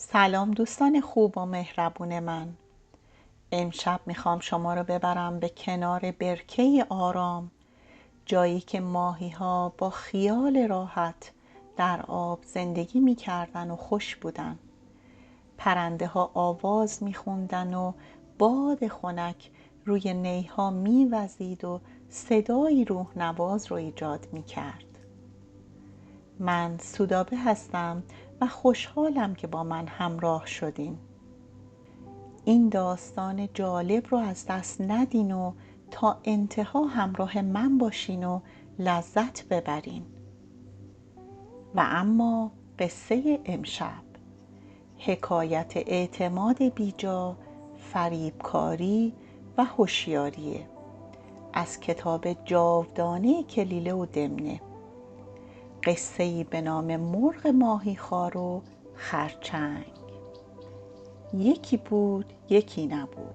سلام دوستان خوب و مهربون من. امشب میخوام شما رو ببرم به کنار برکه آرام، جایی که ماهی ها با خیال راحت در آب زندگی میکردن و خوش بودن. پرنده ها آواز میخوندن و باد خنک روی نیها میوزید و صدایی روح نواز رو ایجاد میکرد. من سودابه هستم و خوشحالم که با من همراه شدین. این داستان جالب رو از دست ندین و تا انتها همراه من باشین و لذت ببرین. و اما قصه امشب، حکایت اعتماد بیجا، فریبکاری و هوشیاریه، از کتاب جاودانه کلیله و دمنه. قصه‌ای به نام مرغ ماهیخوار و خرچنگ. یکی بود یکی نبود.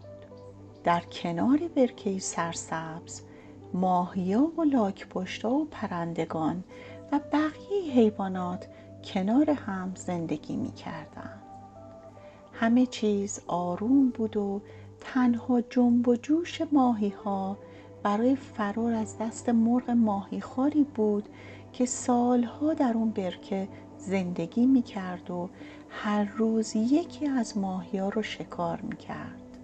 در کنار برکه‌ای سرسبز ماهیا و لاک‌پشت‌ها و پرندگان و بقیه حیوانات کنار هم زندگی می‌کردند. همه چیز آروم بود و تنها جنب و جوش ماهی‌ها برای فرار از دست مرغ ماهیخواری بود که سالها در اون برکه زندگی می‌کرد و هر روز یکی از ماهی‌ها رو شکار می‌کرد.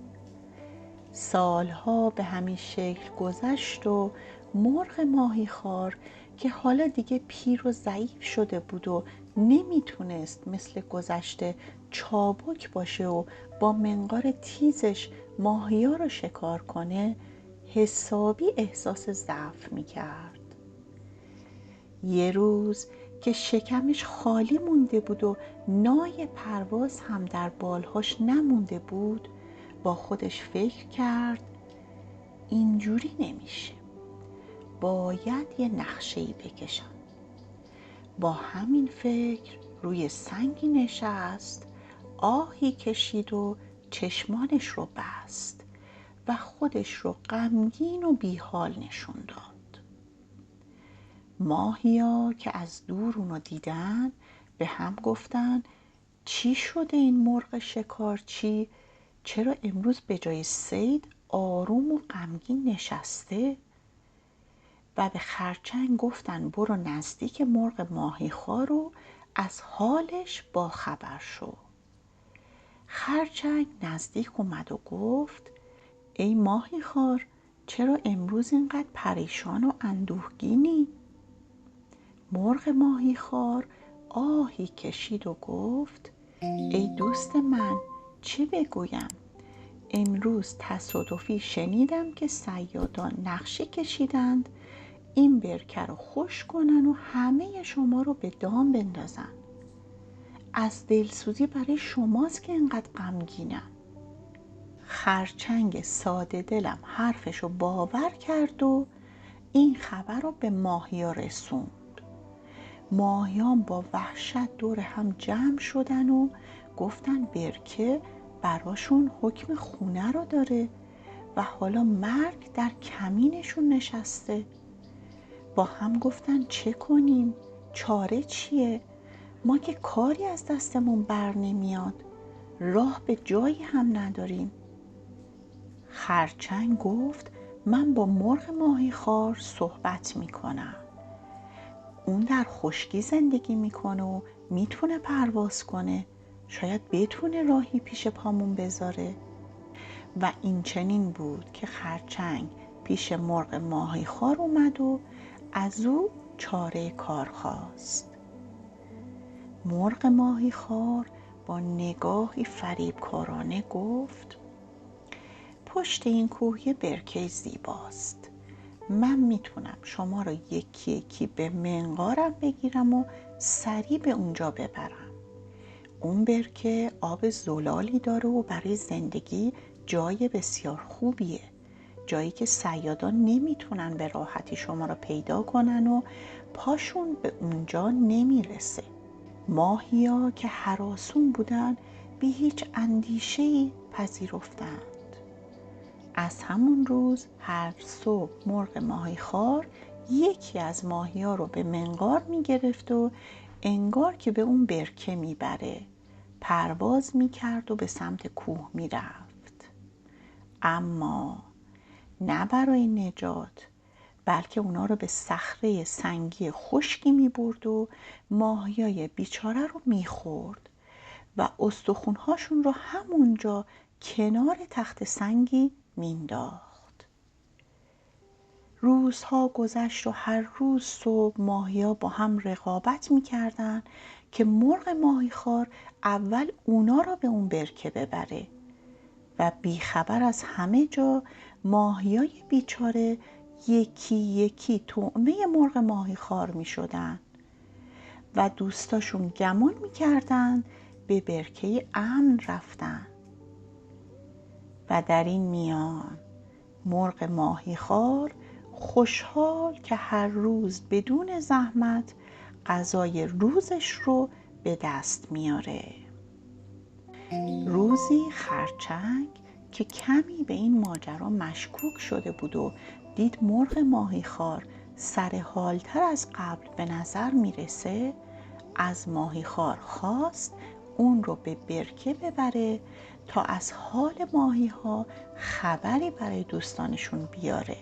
سالها به همین شکل گذشت و مرغ ماهیخوار که حالا دیگه پیر و ضعیف شده بود و نمیتونست مثل گذشته چابک باشه و با منقار تیزش ماهیا رو شکار کنه، حسابی احساس ضعف میکرد. یه روز که شکمش خالی مونده بود و نای پرواز هم در بالهاش نمونده بود، با خودش فکر کرد اینجوری نمیشه، باید یه نقشه‌ای بکشم. با همین فکر روی سنگی نشست، آهی کشید و چشمانش رو بست و خودش رو غمگین و بیحال نشون داد. ماهیا که از دور اونو دیدن به هم گفتن چی شده این مرغ شکارچی؟ چرا امروز به جای صید آروم و غمگین نشسته؟ و به خرچنگ گفتن برو نزدیک مرغ ماهیخوار و از حالش باخبر شو. خرچنگ نزدیک اومد و گفت ای ماهیخوار، چرا امروز اینقدر پریشان و اندوهگینی؟ مرغ ماهیخوار آهی کشید و گفت ای دوست من، چی بگویم؟ امروز تصادفی شنیدم که صیادان نقشه کشیدند این برکه رو خشک کنن و همه شما رو به دام بندازن. از دلسوزی برای شماست که اینقدر غمگینم. خرچنگ ساده دلم حرفشو باور کرد و این خبر رو به ماهیا رسوند. ماهیان با وحشت دور هم جمع شدن و گفتن برکه براشون حکم خونه رو داره و حالا مرگ در کمینشون نشسته. با هم گفتن چه کنیم؟ چاره چیه؟ ما که کاری از دستمون بر نمیاد، راه به جایی هم نداریم. خرچنگ گفت من با مرغ ماهیخوار صحبت میکنم. اون در خشکی زندگی میکنه و میتونه پرواز کنه، شاید بتونه راهی پیش پامون بذاره. و این چنین بود که خرچنگ پیش مرغ ماهیخوار اومد و از او چاره کار خواست. مرغ ماهیخوار با نگاهی فریبکارانه گفت پشت این کوه یه برکه زیباست. من میتونم شما را یکی یکی به منقارم بگیرم و سریع به اونجا ببرم. اون برکه آب زلالی داره و برای زندگی جای بسیار خوبیه، جایی که صیادان نمیتونن به راحتی شما را پیدا کنن و پاشون به اونجا نمیرسه. ماهیا که هراسون بودن بی هیچ اندیشه‌ای پذیرفتند. از همون روز هر صبح مرغ ماهیخوار یکی از ماهیا رو به منقار میگرفت و انگار که به اون برکه میبره پرواز میکرد و به سمت کوه میرفت. اما نه برای نجات، بلکه اونا رو به صخره سنگی خشکی میبرد و ماهیای بیچاره رو میخورد و استخونهاشون رو همونجا کنار تخت سنگی مینداخت. روزها گذشت و هر روز صبح ماهیا با هم رقابت میکردن که مرغ ماهیخوار اول اونا را به اون برکه ببره و بیخبر از همه جا ماهیای بیچاره یکی یکی طعمه مرغ ماهیخوار می شدن و دوستاشون گمان می کردن به برکه امن رفتن. و در این میان مرغ ماهیخوار خوشحال که هر روز بدون زحمت غذای روزش رو به دست میاره. روزی خرچنگ که کمی به این ماجرا مشکوک شده بود و دید مرغ ماهیخوار سر حالتر از قبل به نظر میرسه، از ماهیخوار خواست اون رو به برکه ببره تا از حال ماهی‌ها خبری برای دوستانشون بیاره.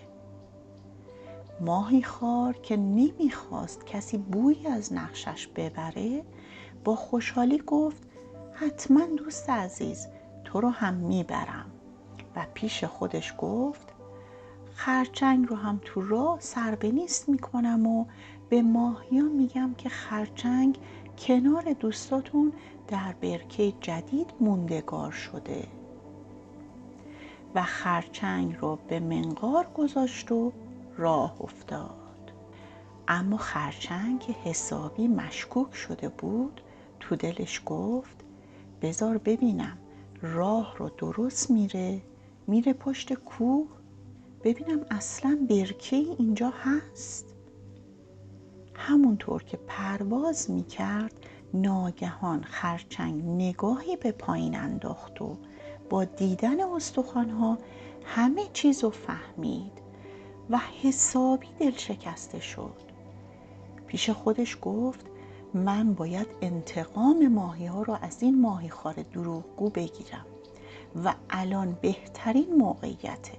ماهیخوار که نمیخواست کسی بویی از نقشش ببره، با خوشحالی گفت حتما دوست عزیز، تو رو هم میبرم. و پیش خودش گفت خرچنگ رو هم تو راه سر به نیست میکنم و به ماهیا میگم که خرچنگ کنار دوستاتون در برکه جدید موندگار شده. و خرچنگ رو به منقار گذاشت و راه افتاد. اما خرچنگ که حسابی مشکوک شده بود، تو دلش گفت بذار ببینم راه رو درست میره پشت کوه، ببینم اصلا برکه اینجا هست. همونطور که پرواز میکرد ناگهان خرچنگ نگاهی به پایین انداخت و با دیدن استخوان‌ها همه چیز رو فهمید و حسابی دل شکسته شد. پیش خودش گفت من باید انتقام ماهی‌ها رو از این ماهیخوار دروغگو بگیرم و الان بهترین موقعیته.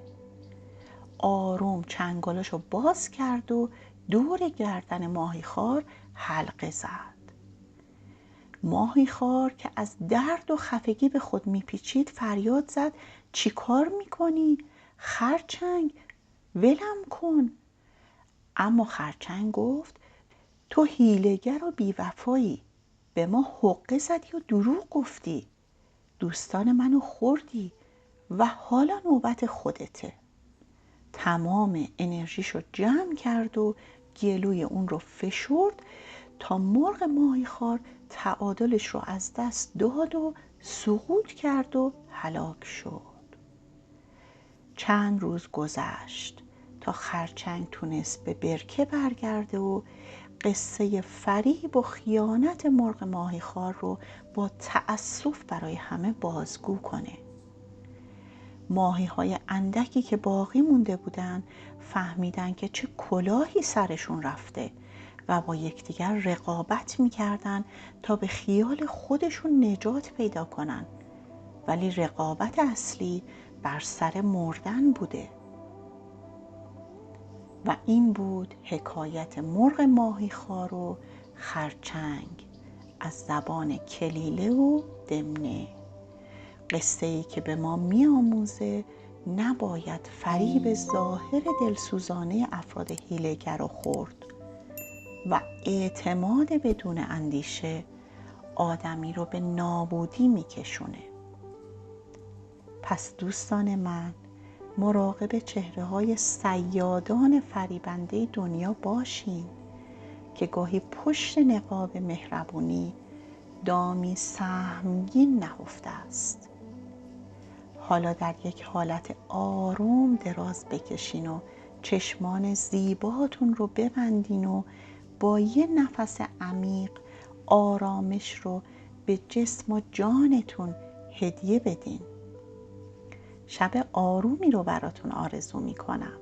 آروم چنگالاشو باز کرد و دور گردن ماهیخوار حلقه زد. ماهیخوار که از درد و خفگی به خود میپیچید فریاد زد چی کار میکنی؟ خرچنگ ولم کن. اما خرچنگ گفت تو هیله‌گر و بیوفایی، به ما حقه زدی و دروغ گفتی، دوستان منو خوردی و حالا نوبت خودته. تمام انرژیشو جمع کرد و گلوی اون رو فشرد تا مرغ ماهیخوار تعادلش رو از دست داد و سقوط کرد و هلاک شد. چند روز گذشت تا خرچنگ تونست به برکه برگرده و قصه فریب و خیانت مرغ ماهیخوار رو با تأسف برای همه بازگو کنه. ماهی‌های اندکی که باقی مونده بودن فهمیدن که چه کلاهی سرشون رفته و با یکدیگر رقابت می‌کردن تا به خیال خودشون نجات پیدا کنن، ولی رقابت اصلی بر سر مردن بوده. و این بود حکایت مرغ ماهیخوار و خرچنگ از زبان کلیله و دمنه. قصه‌ای که به ما می‌آموزه نباید فریب ظاهر دلسوزانه افراد حیله‌گر رو خورد و اعتماد بدون اندیشه آدمی رو به نابودی می‌کشونه. پس دوستان من، مراقب چهره‌های صیادان فریبنده دنیا باشین که گاهی پشت نقاب مهربونی دامی سهمگین نهفته است. حالا در یک حالت آروم دراز بکشین و چشمان زیباتون رو ببندین و با یه نفس عمیق آرامش رو به جسم و جانتون هدیه بدین. شب آرومی رو براتون آرزو میکنم.